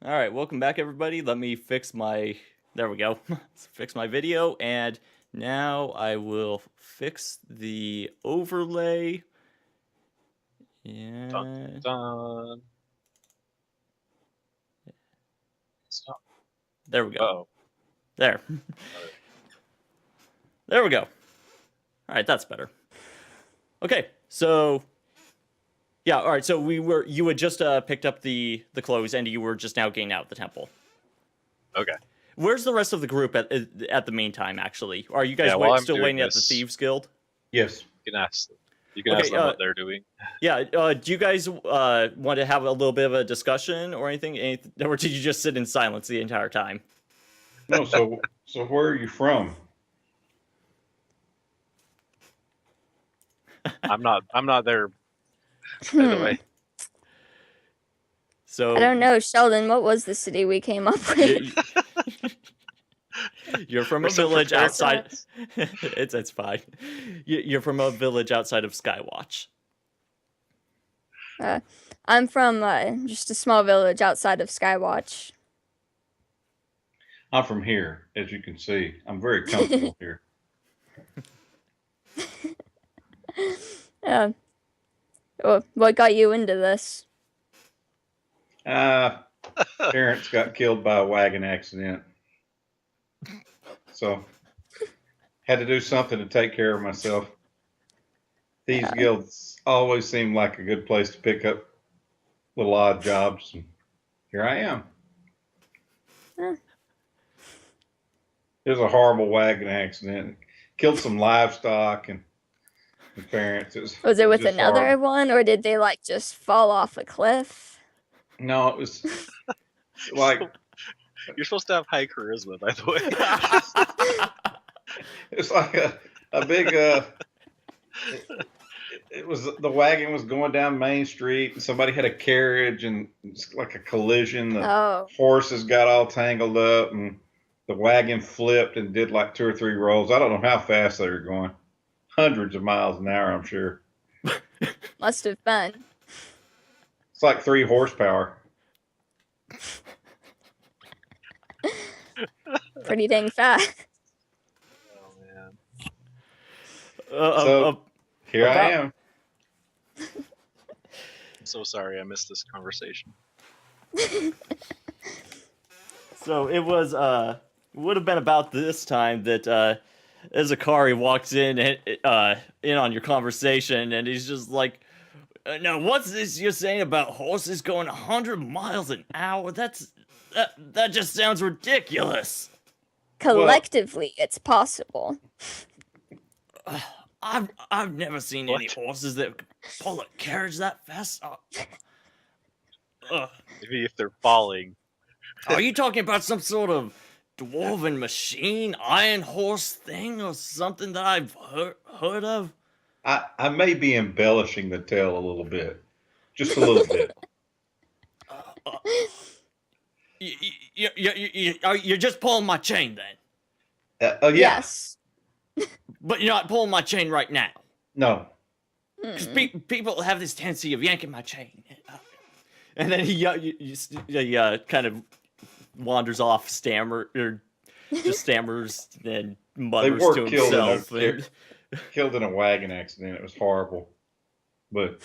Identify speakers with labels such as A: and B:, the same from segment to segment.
A: All right, welcome back, everybody. Let me fix my. There we go. Fix my video, and now I will fix the overlay.
B: Dun,
A: Yeah.
B: dun. Stop.
A: There we go.
B: Uh-oh.
A: There. There we go. All right, that's better. Okay, so yeah, all right. So you had just picked up the clothes, and you were just now getting out of the temple.
B: Okay.
A: Where's the rest of the group at the meantime? Actually, are you guys
B: Yeah, while I'm
A: still
B: doing
A: waiting at the
B: this,
A: Thieves Guild?
C: Yes.
B: You can ask them. You can
A: Okay,
B: ask them what they're doing.
A: Yeah, do you guys want to have a little bit of a discussion or anything? Or did you just sit in silence the entire time?
C: No. So where are you from?
B: I'm not there, by the way.
A: So
D: I don't know, Sheldon, what was the city we came up with?
A: You're from
B: We're
A: a
B: so
A: village
B: prepared.
A: outside. It's fine. You're from a village outside of Skywatch.
D: I'm from just a small village outside of Skywatch.
C: I'm from here, as you can see. I'm very comfortable here.
D: What got you into this?
C: Parents got killed by a wagon accident. So had to do something to take care of myself. These guilds always seemed like a good place to pick up little odd jobs. And here I am. It was a horrible wagon accident. Killed some livestock and the parents.
D: Was it with
C: just
D: another
C: horrible.
D: one, or did they like just fall off a cliff?
C: No, it was like
B: You're supposed to have high charisma, by the way.
C: it's like a big it was the wagon was going down Main Street and somebody had a carriage and it's like a collision. The horses got all tangled up and the wagon flipped and did like 2 or 3 rolls. I don't know how fast they were going. Hundreds of miles an hour, I'm sure.
D: Must have been.
C: It's like 3 horsepower.
D: Pretty dang fast.
B: Oh man.
C: So here I am.
B: I'm so sorry I missed this conversation.
A: So it was would have been about this time that Zakari walks in on your conversation, and he's just like, "Now, what's this you're saying about horses going 100 miles an hour? That just sounds ridiculous."
D: Collectively, it's possible.
A: I've never seen any horses that pull a carriage that fast.
B: Maybe if they're falling.
A: Are you talking about some sort of dwarven machine, iron horse thing, or something that I've heard of?
C: I may be embellishing the tale a little bit. Just a little bit.
A: You're just pulling my chain then?
C: Yeah.
D: Yes.
A: But you're not pulling my chain right now.
C: No.
A: Because people have this tendency of yanking my chain. And then he kind of wanders off, stammers and mutters to himself.
C: Killed in a wagon accident. It was horrible. But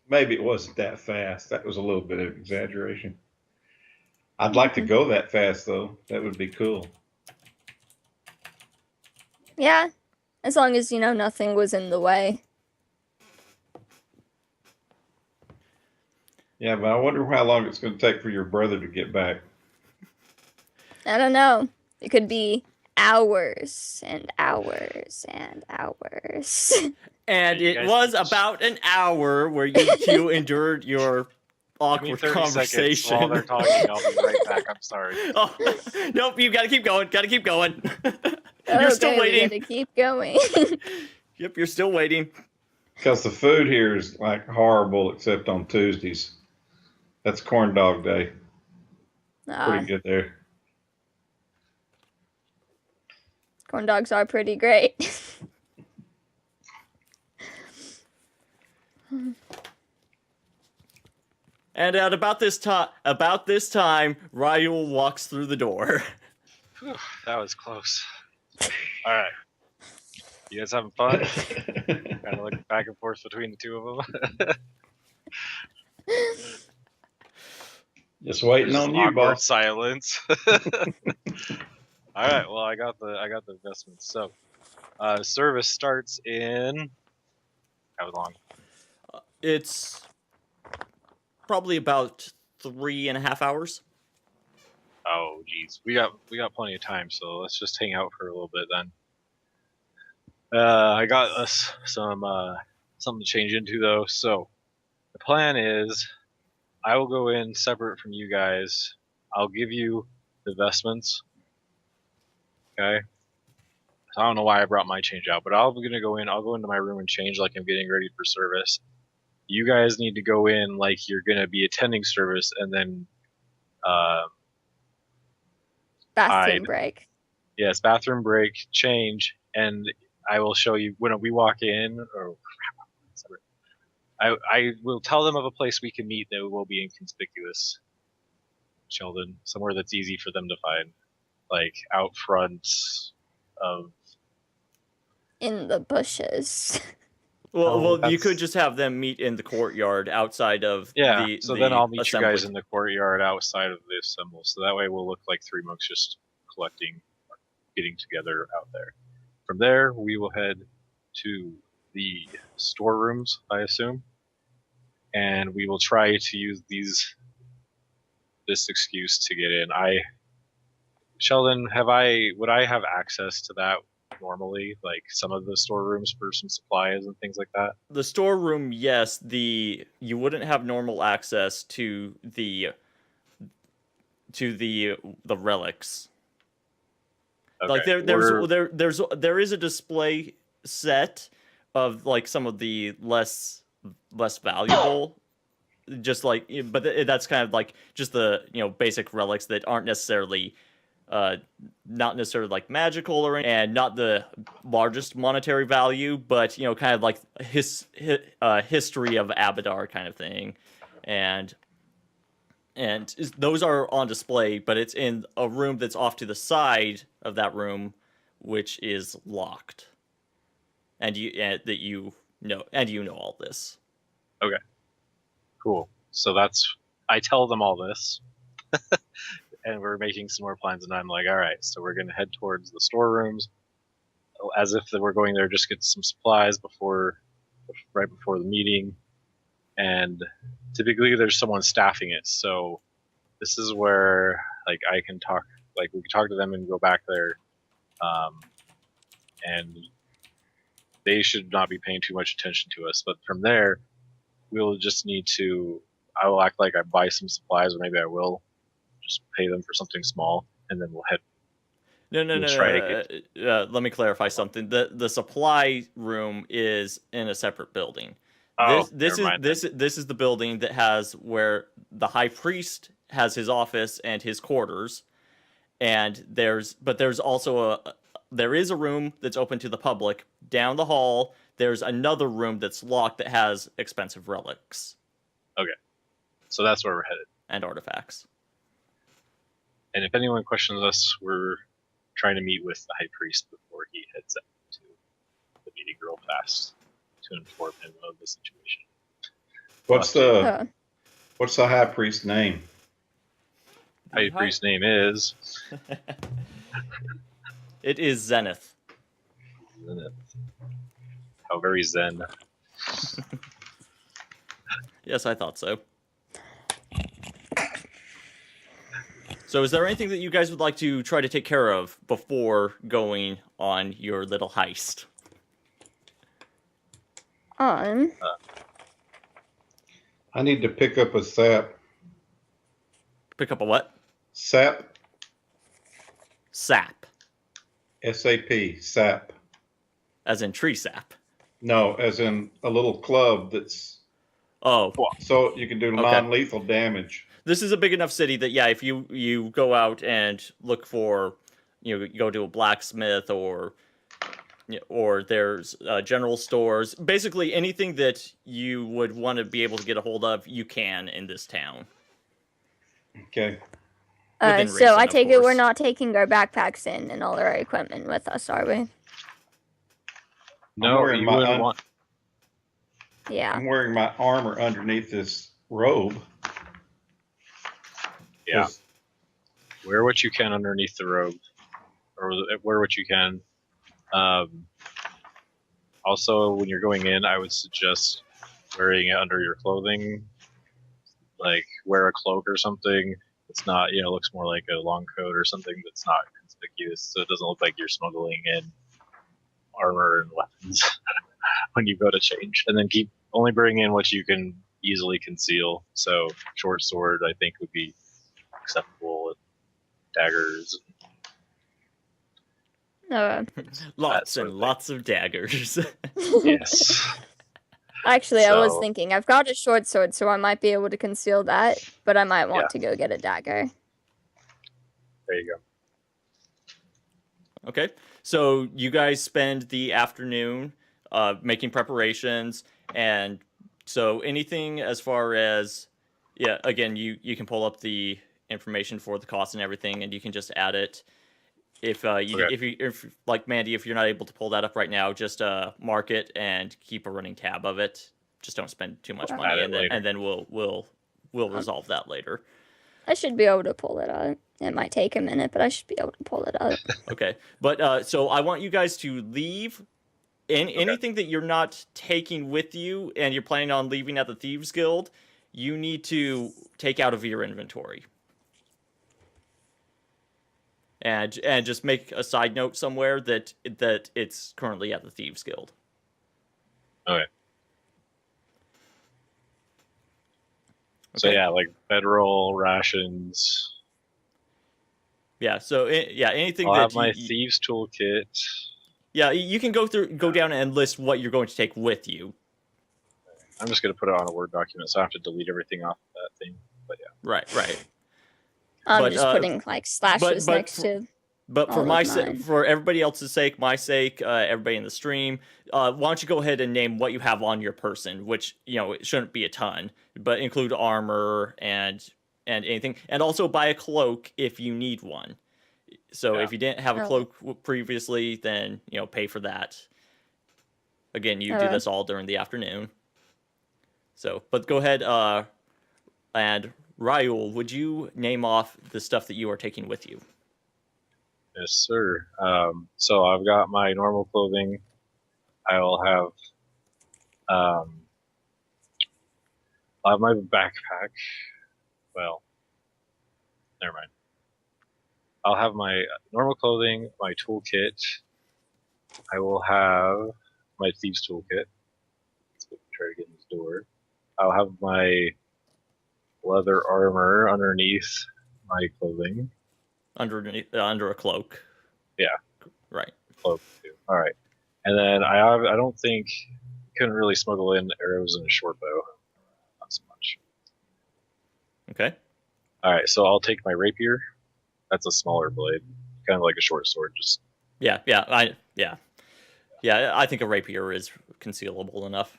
C: maybe it wasn't that fast. That was a little bit of exaggeration. I'd like to go that fast, though. That would be cool.
D: Yeah, as long as, nothing was in the way.
C: Yeah, but I wonder how long it's going to take for your brother to get back.
D: I don't know. It could be hours and hours and hours.
A: And it was about an hour where you two endured your awkward conversation.
B: While they're talking, I'll be right back. I'm sorry.
A: Oh, nope, you gotta keep going. You're
D: Okay,
A: still waiting.
D: We gotta keep going.
A: Yep, you're still waiting.
C: Because the food here is like horrible except on Tuesdays. That's corn dog day. Pretty good there.
D: Corn dogs are pretty great.
A: And at about this time, Ryul walks through the door.
B: Whew, that was close. All right. You guys having fun? Kind of looking back and forth between the two of them.
C: Just waiting
B: There's
C: on
B: some
C: you,
B: awkward
C: boss.
B: silence. All right. Well, I got the investments. So, service starts in how long?
A: It's probably about 3.5 hours.
B: Oh, geez, we got plenty of time. So let's just hang out for a little bit then. I got us some something to change into though. So the plan is, I will go in separate from you guys. I'll give you the vestments. Okay. So I don't know why I brought my change out, but I'll go into my room and change like I'm getting ready for service. You guys need to go in like you're gonna be attending service, and then
D: Bathroom break.
B: Yes, bathroom break, change, and I will show you when we walk in. Or I will tell them of a place we can meet that will be inconspicuous. Sheldon, somewhere that's easy for them to find, like out front of.
D: In the bushes.
A: Well, you could just have them meet in the courtyard outside of the.
B: So then I'll meet
A: assembly.
B: you guys in the courtyard outside of the assembly. So that way we'll look like three monks just getting together out there. From there, we will head to the storerooms, I assume, and we will try to use this excuse to get in. Sheldon, would I have access to that normally, like some of the storerooms for some supplies and things like that?
A: The storeroom, yes. You wouldn't have normal access to the relics.
B: Okay.
A: Like there is a display set of like some of the less valuable, just like, but that's kind of like just the basic relics that aren't necessarily not necessarily like magical or and not the largest monetary value, but kind of like history of Abadar kind of thing, and those are on display, but it's in a room that's off to the side of that room, which is locked, and you know all this.
B: Okay, cool. So I tell them all this. And we're making some more plans, and I'm like, all right, so we're going to head towards the storerooms, as if we're going there just get some supplies right before the meeting, and typically there's someone staffing it, so this is where like I can talk, like we can talk to them and go back there, and they should not be paying too much attention to us, but from there we'll just I will act like I buy some supplies, or maybe I will just pay them for something small, and then we'll head.
A: No. Let me clarify something. The supply room is in a separate building. This is the building that has where the high priest has his office and his quarters, and there is a room that's open to the public. Down the hall, there's another room that's locked that has expensive relics.
B: Okay, so that's where we're headed.
A: And artifacts.
B: And if anyone questions us, we're trying to meet with the high priest before he heads out to the meeting real fast to inform him of the situation.
C: What's the high priest's name?
B: High priest's name is.
A: It is Zenith.
B: Zenith. How very zen.
A: Yes, I thought so. So is there anything that you guys would like to try to take care of before going on your little heist?
D: On.
C: I need to pick up a sap.
A: Pick up a what?
C: Sap.
A: Sap.
C: S-A-P. Sap.
A: As in tree sap.
C: No, as in a little club that's...
A: Oh.
C: So you can do non-lethal damage.
A: This is a big enough city that, yeah, if you go out and look for, you go to a blacksmith or or there's general stores. Basically, anything that you would want to be able to get a hold of, you can in this town.
C: Okay.
A: Within
D: So
A: reason,
D: I
A: of
D: take it we're
A: course.
D: not taking our backpacks in and all our equipment with us, are we?
B: No, you wouldn't want.
D: Yeah.
C: I'm wearing my armor underneath this robe.
B: Yeah. Wear what you can underneath the robe, or wear what you can. Also, when you're going in, I would suggest wearing it under your clothing. Like, wear a cloak or something. It's not, looks more like a long coat or something that's not conspicuous, so it doesn't look like you're smuggling in armor and weapons when you go to change. And then only bring in what you can easily conceal. So, short sword, I think, would be acceptable. Daggers.
A: Lots and lots of daggers.
B: Yes.
D: Actually, I was thinking, I've got a short sword, so I might be able to conceal that, but I might want to go get a dagger.
B: There you go.
A: Okay, so you guys spend the afternoon making preparations, and so anything as far as, again, you can pull up the information for the cost and everything, and you can just add it. If like Mandy, if you're not able to pull that up right now, just mark it and keep a running tab of it. Just don't spend too much money, and then we'll resolve that later.
D: I should be able to pull it up. It might take a minute, but I should be able to pull it up.
A: Okay, but so I want you guys to leave anything that you're not taking with you, and you're planning on leaving at the Thieves Guild. You need to take out of your inventory. And just make a side note somewhere that it's currently at the Thieves Guild.
B: Okay. So like bedroll, rations.
A: Yeah. So anything
B: I'll
A: that
B: have my thieves toolkit.
A: Yeah, you can go down and list what you're going to take with you.
B: I'm just going to put it on a Word document, so I have to delete everything off that thing. But yeah.
A: Right.
D: I'm just putting like slashes next to.
A: But for everybody else's sake, my sake, everybody in the stream, why don't you go ahead and name what you have on your person, which it shouldn't be a ton, but include armor and anything, and also buy a cloak if you need one. So if you didn't have a cloak previously, then pay for that. Again, you do this all during the afternoon. So, but go ahead, and Raul, would you name off the stuff that you are taking with you?
B: Yes, sir. So I've got my normal clothing. I will have, I'll have my backpack. Well, never mind. I'll have my normal clothing, my toolkit. I will have my thieves toolkit. Let's try to get in this door. I'll have my leather armor underneath my clothing.
A: Under a cloak.
B: Yeah.
A: Right.
B: Cloak too. All right. And then I don't think couldn't really smuggle in arrows and a short bow. Not so much.
A: Okay.
B: All right. So I'll take my rapier. That's a smaller blade, kind of like a short sword. Just.
A: Yeah. I think a rapier is concealable enough.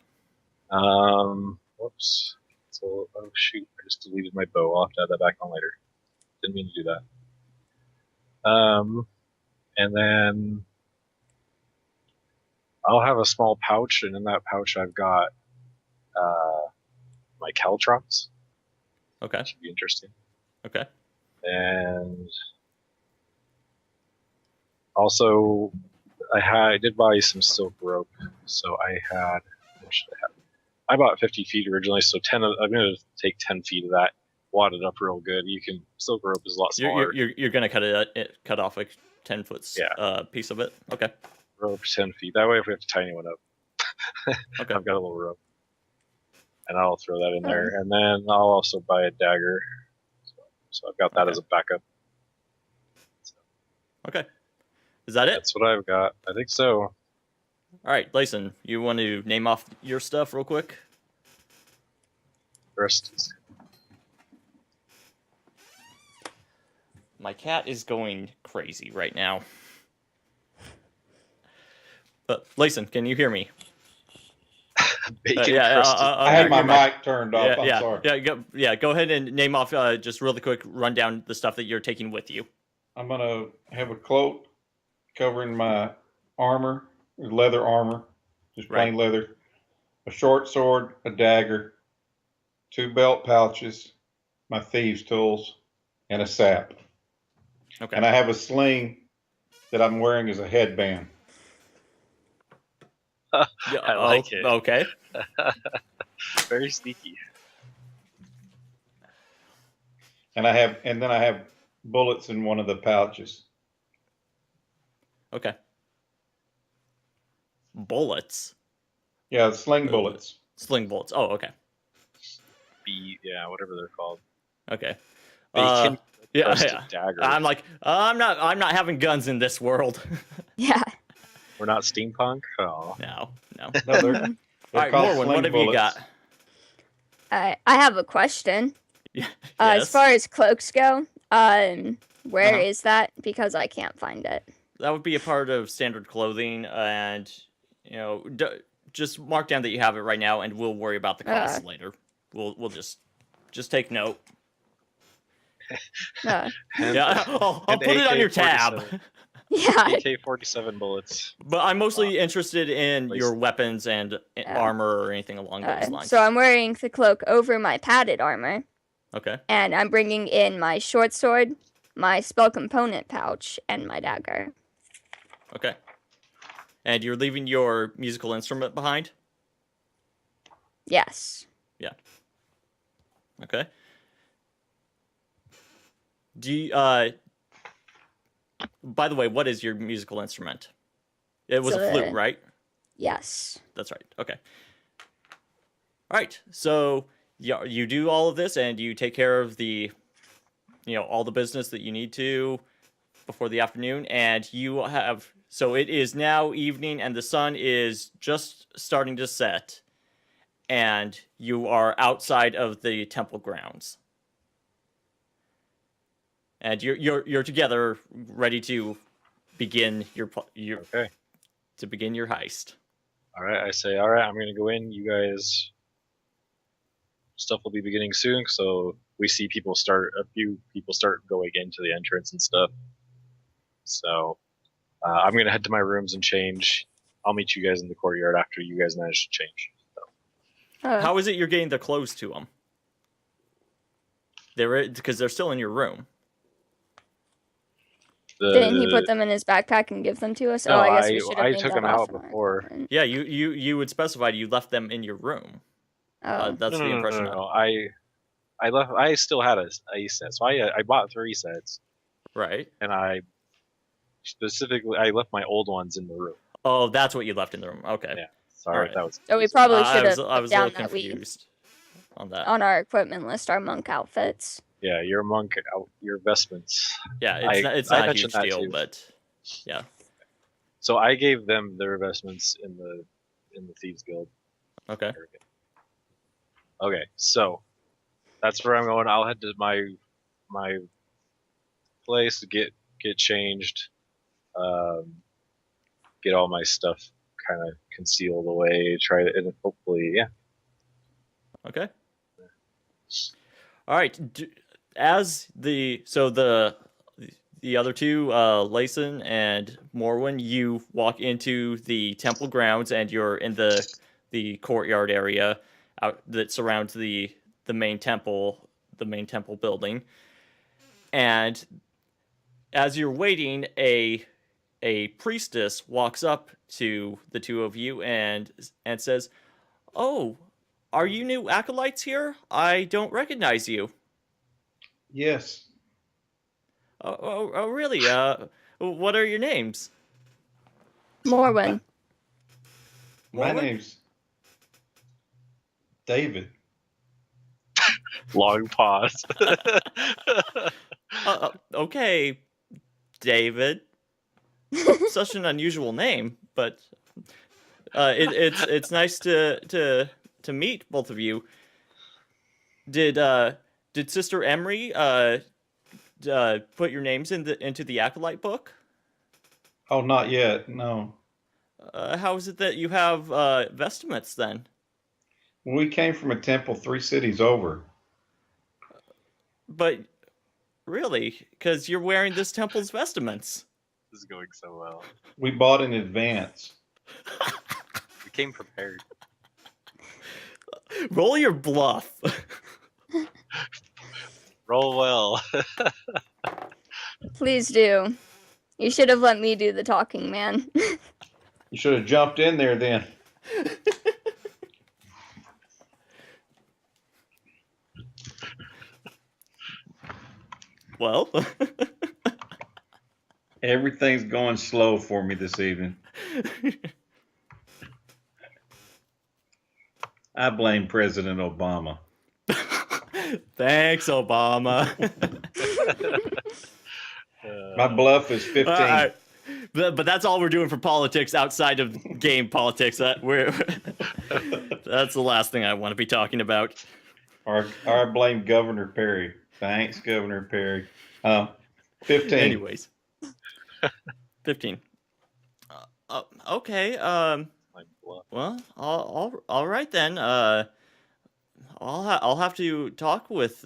B: Whoops. So shoot! I just deleted my bow. I'll have to add that back on later. Didn't mean to do that. And then I'll have a small pouch, and in that pouch I've got my caltrops.
A: Okay.
B: That should be interesting.
A: Okay.
B: And also, I did buy some silk rope, so I had. What should I have? I bought 50 feet originally, so I'm going to take 10 feet of that, wad it up real good. Silk rope is a lot smaller.
A: You're going to cut off a 10-foot piece of it? Okay.
B: Rope 10 feet. That way if we have to tie anyone up. Okay. I've got a little rope. And I'll throw that in there. And then I'll also buy a dagger. So I've got that as a backup. So.
A: Okay. Is that it?
B: That's what I've got. I think so.
A: All right, Layson, you want to name off your stuff real quick?
B: First.
A: My cat is going crazy right now. Layson, can you hear me?
B: Bacon
A: yeah,
B: crusted.
C: I had my
A: your
C: mic turned off.
A: Yeah,
C: I'm sorry.
A: Go ahead and name off. Just really quick, run down the stuff that you're taking with you.
C: I'm gonna have a cloak covering my armor, leather armor, just plain leather. A short sword, a dagger, 2 belt pouches, my thieves' tools, and a sap.
A: Okay.
C: And I have a sling that I'm wearing as a headband.
B: I like it.
A: Okay.
B: Very sneaky.
C: And then I have bullets in one of the pouches.
A: Okay. Bullets.
C: Yeah, sling bullets.
A: Sling bullets. Oh, okay.
B: Whatever they're called.
A: Okay.
B: Bacon crusted
A: yeah.
B: dagger.
A: I'm like, I'm not having guns in this world.
D: Yeah.
B: We're not steampunk. Oh.
A: No.
C: No, they're
A: All right,
C: called
A: Morwen,
C: sling
A: what have
C: bullets.
A: you got?
D: I have a question.
A: Yeah.
D: As far as cloaks go, where
A: Uh-huh.
D: is that? Because I can't find it.
A: That would be a part of standard clothing, and just mark down that you have it right now, and we'll worry about the cost later. We'll just take note.
D: Uh,
A: Yeah, I'll put it on your tab.
D: yeah.
B: AK-47 bullets.
A: But I'm mostly interested in your weapons and armor or anything along those lines.
D: So I'm wearing the cloak over my padded armor.
A: Okay.
D: And I'm bringing in my short sword, my spell component pouch, and my dagger.
A: Okay. And you're leaving your musical instrument behind?
D: Yes.
A: Yeah. Okay. Do you, by the way, what is your musical instrument? It was a flute, right?
D: Yes.
A: That's right. Okay. All right. So you do all of this, and you take care of the, all the business that you need to before the afternoon, and you have. So it is now evening, and the sun is just starting to set, and you are outside of the temple grounds, and you're together, ready to begin your to begin your heist.
B: All right, I say, all right, I'm gonna go in. You guys, stuff will be beginning soon. So we see a few people start going into the entrance and stuff. So I'm gonna head to my rooms and change. I'll meet you guys in the courtyard after you guys manage to change. So.
A: How is it you're getting the clothes to them? Because they're still in your room.
D: Didn't he put them in his backpack and give them to us?
B: No,
D: I guess we should have
B: I
D: named
B: took
D: that
B: them
D: off
B: out
D: in our
B: before.
D: equipment.
A: Yeah, you would specify you left them in your room.
D: Oh.
A: That's the impression.
B: No. I still had a set, so I bought 3 sets.
A: Right.
B: And I left my old ones in the room.
A: Oh, that's what you left in the room. Okay.
B: Yeah. Sorry,
A: right.
B: that was.
D: So we probably should have
A: I was
D: put
A: a
D: down
A: little
D: that we
A: confused on that.
D: on our equipment list our monk outfits.
B: Yeah, your monk, your vestments.
A: Yeah, it's
B: I
A: not a
B: mentioned
A: huge
B: that
A: deal,
B: too.
A: but yeah.
B: So I gave them their vestments in the Thieves Guild.
A: Okay.
B: Okay, so that's where I'm going. I'll head to my place to get changed, get all my stuff kind of concealed away. Try to, and hopefully, yeah.
A: Okay. All right. As the other two, Layson and Morwen, you walk into the temple grounds, and you're in the courtyard area that surrounds the main temple building. And as you're waiting, a priestess walks up to the two of you and says, "Oh, are you new acolytes here? I don't recognize you."
C: Yes.
A: Oh, really? What are your names?
D: Morwen.
C: My name's David.
B: Long pause.
A: Okay, David. Such an unusual name, but it's nice to meet both of you. Did Sister Emery put your names into the acolyte book?
C: Oh, not yet. No.
A: how is it that you have vestments then?
C: We came from a temple 3 cities over.
A: But really, because you're wearing this temple's vestments.
B: This is going so well.
C: We bought in advance.
B: We came prepared.
A: Roll your bluff.
B: Roll well.
D: Please do. You should have let me do the talking, man.
C: You should have jumped in there then.
A: Well,
C: Everything's going slow for me this evening. I blame President Obama.
A: thanks, Obama.
C: My bluff is 15.
A: All right. But that's all we're doing for politics outside of game politics. That's the last thing I want to be talking about.
C: Or I blame Governor Perry. Thanks, Governor Perry. 15.
A: Anyways, 15. Okay.
B: My bluff.
A: Well, all right then. I'll have to talk with.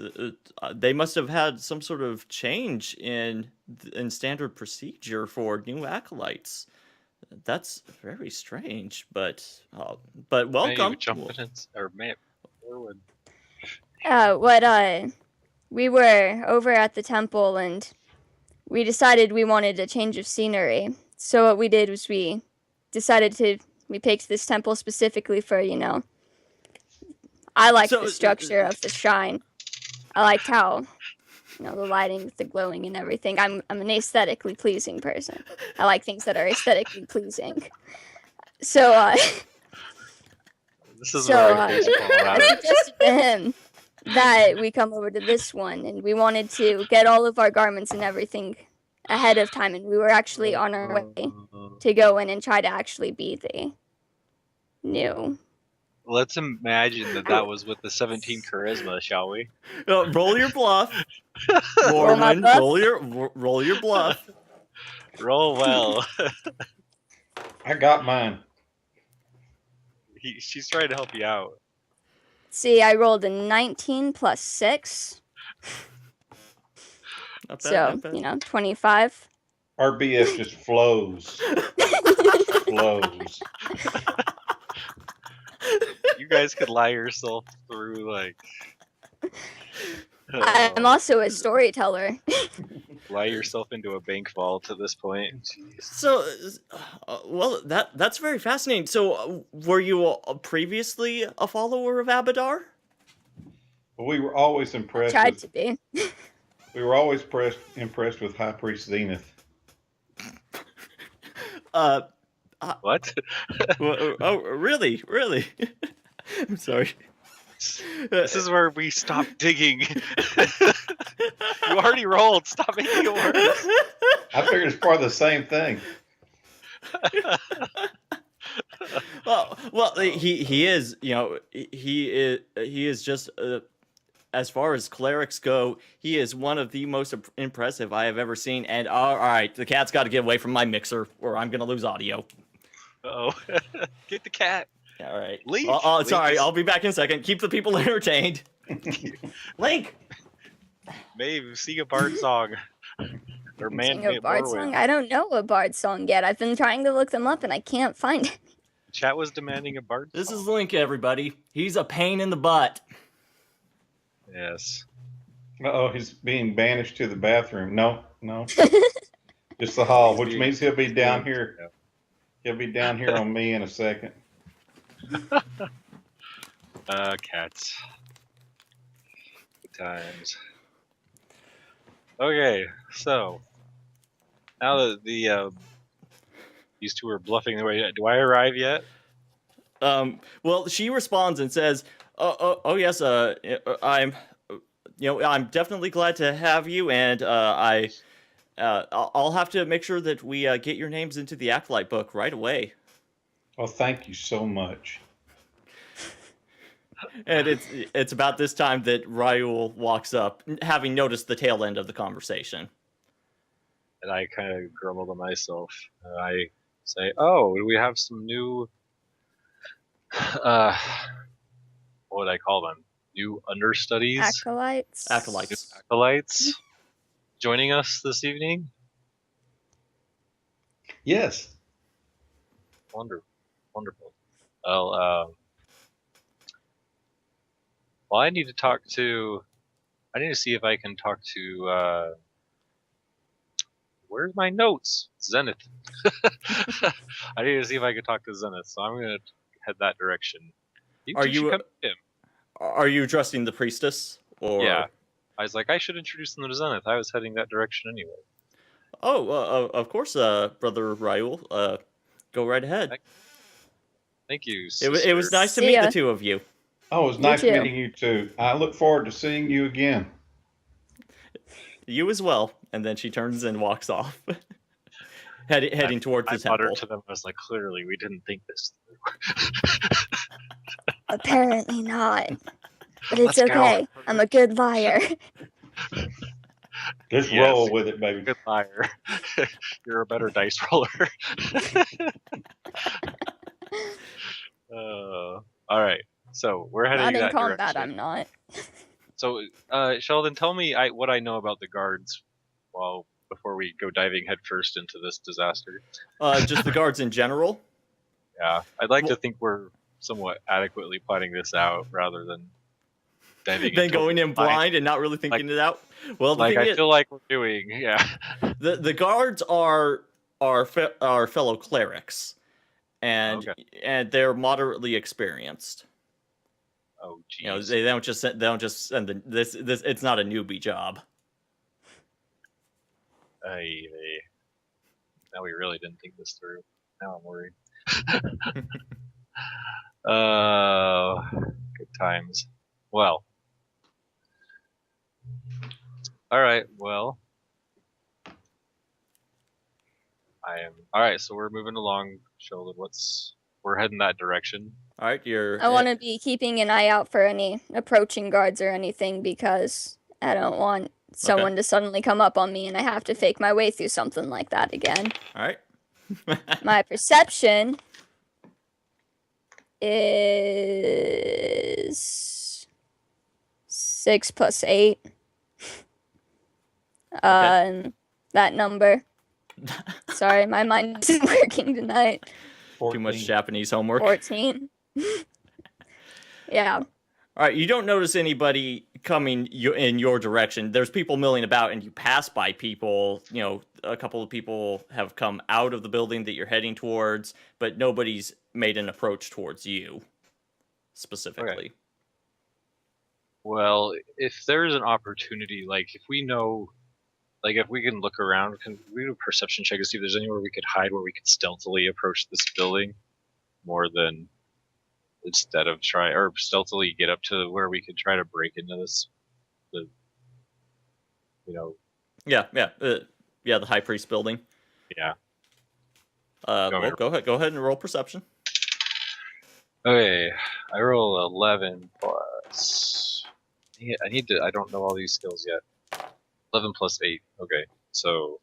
A: They must have had some sort of change in standard procedure for new acolytes. That's very strange, but welcome.
D: We were over at the temple and we decided we wanted a change of scenery. So what we did was we picked this temple specifically for, I liked the structure of the shrine. I liked how, the lighting with the glowing and everything. I'm an aesthetically pleasing person. I like things that are aesthetically pleasing. So,
B: this is where
D: I suggested to him that we come over to this one, and we wanted to get all of our garments and everything ahead of time, and we were actually on our way to go in and try to actually be the new.
B: Let's imagine that was with the 17 charisma, shall we?
A: Roll your bluff, Mormon. Roll your bluff.
B: Roll well.
C: I got mine.
B: She's trying to help you out.
D: See, I rolled a 19 plus 6.
A: Not bad,
D: so, 25.
C: Our BS just flows. Flows.
B: You guys could lie yourself through, like...
D: I'm also a storyteller.
B: Lie yourself into a bank vault at this point. Jeez.
A: So, well, that's very fascinating. So, were you previously a follower of Abadar?
C: Well, we were always impressed.
D: Tried to be.
C: We were always impressed with High Priest Zenith.
B: What?
A: Oh, really? Really? I'm sorry.
B: This is where we stop digging. You already rolled. Stop making it worse.
C: I figured it's part of the same thing.
A: well, he is, he is just as far as clerics go, he is one of the most impressive I have ever seen. And all right, the cat's got to get away from my mixer, or I'm gonna lose audio.
B: Oh, get the cat.
A: All right.
B: Leave.
A: Sorry, I'll be back in a second. Keep the people entertained. Link.
B: Maeve, sing a bard song. Or
D: sing a bard song? I don't know a bard song yet. I've been trying to look them up and I can't find it.
B: Chat was demanding a bard song.
A: This is Link, everybody. He's a pain in the butt.
B: Yes.
C: Uh-oh, he's being banished to the bathroom. No. Just the hall, which means he'll be down here.
B: Yeah.
C: He'll be down here on me in a second.
B: Cats. Good times. Okay, so now that these two are bluffing their way, do I arrive yet?
A: Well, she responds and says, "Oh yes, I'm definitely glad to have you, and I'll have to make sure that we get your names into the Acolyte book right away."
C: Oh, thank you so much.
A: And it's about this time that Raul walks up, having noticed the tail end of the conversation.
B: And I kind of grumble to myself. say, "Oh, do we have some new, what would I call them? New understudies,
D: Acolytes.
B: acolytes, joining us this evening?"
C: Yes.
B: Wonderful. Well, I need to talk to. I need to see if I can talk to. Where's my notes? Zenith. I need to see if I can talk to Zenith, so I'm gonna head that direction. You
A: Are
B: two should
A: you
B: come to him.
A: are you addressing the priestess or?
B: Yeah. I was like, I should introduce them to Zenith. I was heading that direction anyway.
A: Oh, of course, Brother Raul. Go right ahead.
B: Thank you,
A: It
B: sister.
A: was nice to
D: See
A: meet
D: ya.
A: the two of you.
C: Oh, it was
D: You
C: nice
D: too.
C: meeting you too. I look forward to seeing you again.
A: You as well. And then she turns and walks off, heading towards the
B: I
A: temple.
B: muttered to them, I was like, clearly we didn't think this through.
D: Apparently not. But it's
B: Let's go.
D: okay. I'm a good liar.
C: Just
B: Yes.
C: roll with it, baby.
B: Good liar. You're a better dice roller. All right. So we're heading
D: Not in
B: that
D: combat,
B: direction.
D: I'm not.
B: So, Sheldon, tell me what I know about the guards. Well, before we go diving headfirst into this disaster.
A: Just the guards in general.
B: Yeah, I'd like to think we're somewhat adequately planning this out rather than diving.
A: Then going in blind and not really thinking it out. Well, the thing
B: I
A: is,
B: feel like we're doing. Yeah.
A: the guards are fellow clerics, and they're moderately experienced.
B: Oh, geez.
A: You know, they don't just send this. It's not a newbie job.
B: Now we really didn't think this through. Now I'm worried. Good times. Well. All right. Well. All right. So we're moving along, Sheldon. We're heading that direction.
A: All right.
D: I want to be keeping an eye out for any approaching guards or anything because I don't want someone to suddenly come up on me and I have to fake my way through something like that again.
A: All right.
D: My perception is 6 plus 8. That number. Sorry, my mind isn't working tonight.
C: 14.
A: Too much Japanese homework.
D: 14. Yeah.
A: All right, you don't notice anybody coming in your direction. There's people milling about, and you pass by people. You know, a couple of people have come out of the building that you're heading towards, but nobody's made an approach towards you specifically.
B: Okay. Well, if there's an opportunity, like if we know, like if we can look around, can we do a perception check to see if there's anywhere we could hide where we could stealthily approach this building more than instead of stealthily get up to where we could try to break into this,
A: Yeah, the High Priest building.
B: Yeah.
A: Well, go ahead and roll perception.
B: Okay, I roll 11 plus. I don't know all these skills yet. 11 plus 8. Okay, so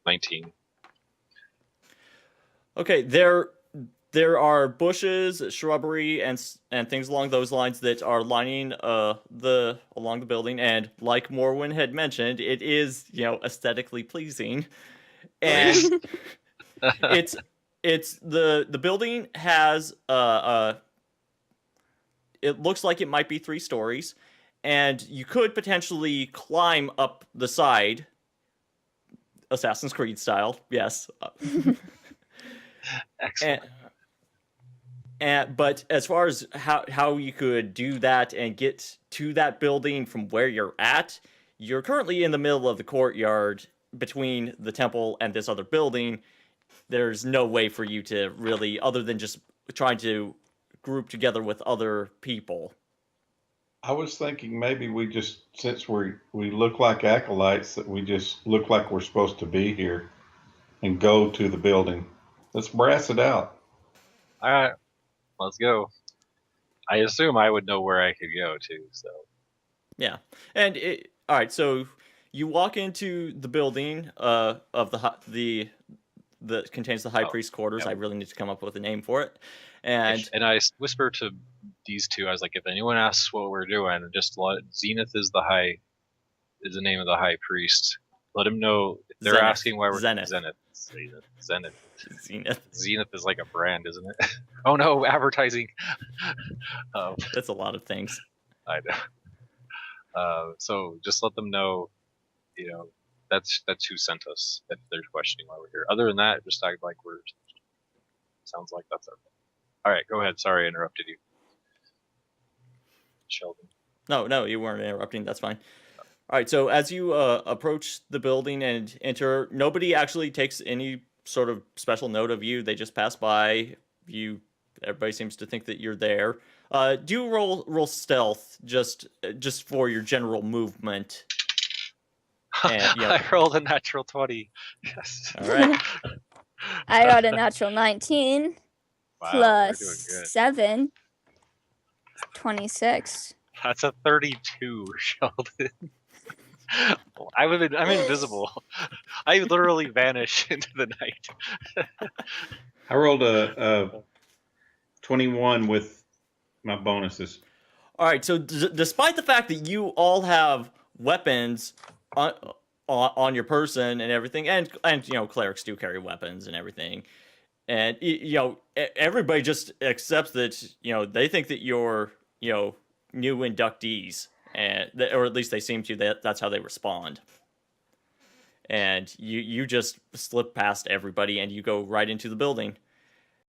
B: 19.
A: Okay, there are bushes, shrubbery, and things along those lines that are lining along the building, and like Morwin had mentioned, it is aesthetically pleasing, and it's the building has it looks like it might be 3 stories, and you could potentially climb up the side, Assassin's Creed style, yes.
B: Excellent.
A: But as far as how you could do that and get to that building from where you're at, you're currently in the middle of the courtyard between the temple and this other building. There's no way for you to really, other than just trying to group together with other people.
C: I was thinking maybe we just, since we look like acolytes, that we just look like we're supposed to be here and go to the building. Let's brass it out.
B: All right, let's go. I assume I would know where I could go to, so.
A: Yeah, and all right. So you walk into the building of the that contains the high priest's quarters. I really need to come up with a name for it. And
B: I whisper to these two, I was like, if anyone asks what we're doing, just let Zenith is the name of the high priest. Let him know if they're asking why we're Zenith. Zenith is like a brand, isn't it? Oh no, advertising.
A: That's a lot of things.
B: I know. So just let them know, that's who sent us. If they're questioning why we're here. Other than that, just act like we're. Sounds like that's our. All right, go ahead. Sorry, I interrupted you, Sheldon.
A: No, you weren't interrupting. That's fine. All right, so as you approach the building and enter, nobody actually takes any sort of special note of you. They just pass by you. Everybody seems to think that you're there. Do you roll stealth just for your general movement? And,
B: I rolled a natural 20. Yes.
A: All right.
D: I got a natural 19
B: wow,
D: plus 7. 26.
B: That's a 32, Sheldon. I'm invisible. I literally vanish into the night.
C: I rolled a 21 with my bonuses.
A: All right, so despite the fact that you all have weapons on your person and everything, and clerics do carry weapons and everything, and everybody just accepts that they think that you're new inductees, or at least they seem to. That's how they respond. And you just slip past everybody and you go right into the building.